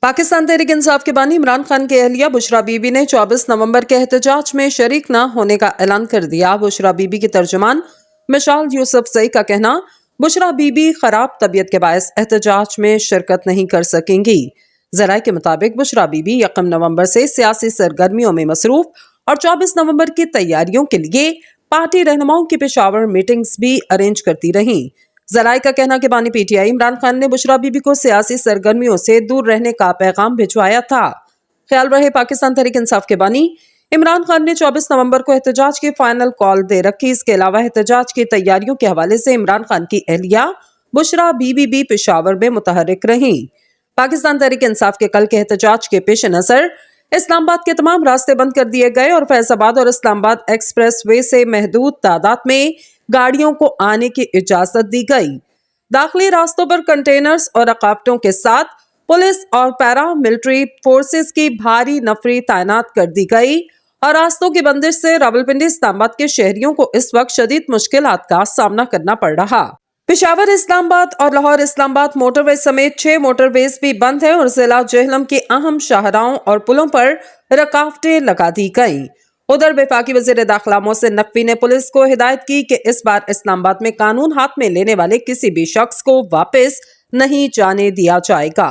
पाकिस्तान तहरीक इंसाफ के बानी इमरान खान की अहलिया बुशरा बीबी ने 24 नवंबर के एहतजाज में शरीक न होने का ऐलान कर दिया। बुशरा बीबी की तर्जुमान मिशाल यूसुफजई का कहना, बुशरा बीबी खराब तबीयत के बायस एहतजाज में शिरकत नहीं कर सकेंगी। जराये के मुताबिक बुशरा बीबी 1 नवंबर से सियासी सरगर्मियों में मसरूफ और 24 नवंबर की तैयारियों के लिए पार्टी रहनुमाओं की पेशावर मीटिंग्स भी अरेंज करती रहीं। जराये का कहना कि बानी पीटीआई इमरान खान ने बुशरा बीबी को सियासी सरगर्मियों से दूर रहने का पैगाम भिजवाया था। ख्याल रहे पाकिस्तान तहरीक इंसाफ के बानी इमरान खान ने 24 नवंबर को एहतजाज की फाइनल कॉल दे रखी। इसके अलावा एहतजाज की तैयारियों के हवाले से इमरान खान की अहलिया बुशरा बीबी भी पेशावर में मुतहर्रिक रहीं। पाकिस्तान तहरीक इंसाफ के कल के एहतजाज के पेश नजर इस्लामाबाद के तमाम रास्ते बंद कर दिए गए और फैजाबाद और इस्लामाबाद एक्सप्रेस वे से महदूद तादाद में गाड़ियों को आने की इजाजत दी गई। दाखिली रास्तों पर कंटेनर्स और रकावटों के साथ पुलिस और पैरा मिलिट्री फोर्सेस की भारी नफरी तैनात कर दी गई और रास्तों की बंदिश से रावलपिंडी इस्लामाबाद के शहरियों को इस वक्त शदीद मुश्किलात का सामना करना पड़ रहा। पेशावर इस्लामाबाद और लाहौर इस्लामाबाद मोटरवे समेत 6 मोटरवेज भी बंद है और जिला जेहलम के अहम शाहराहों और पुलों पर रकावटें लगा दी गई। उधर वफाकी वज़ीर दाखिला मोहसिन नकवी ने पुलिस को हिदायत की कि इस बार इस्लामाबाद में कानून हाथ में लेने वाले किसी भी शख्स को वापस नहीं जाने दिया जाएगा।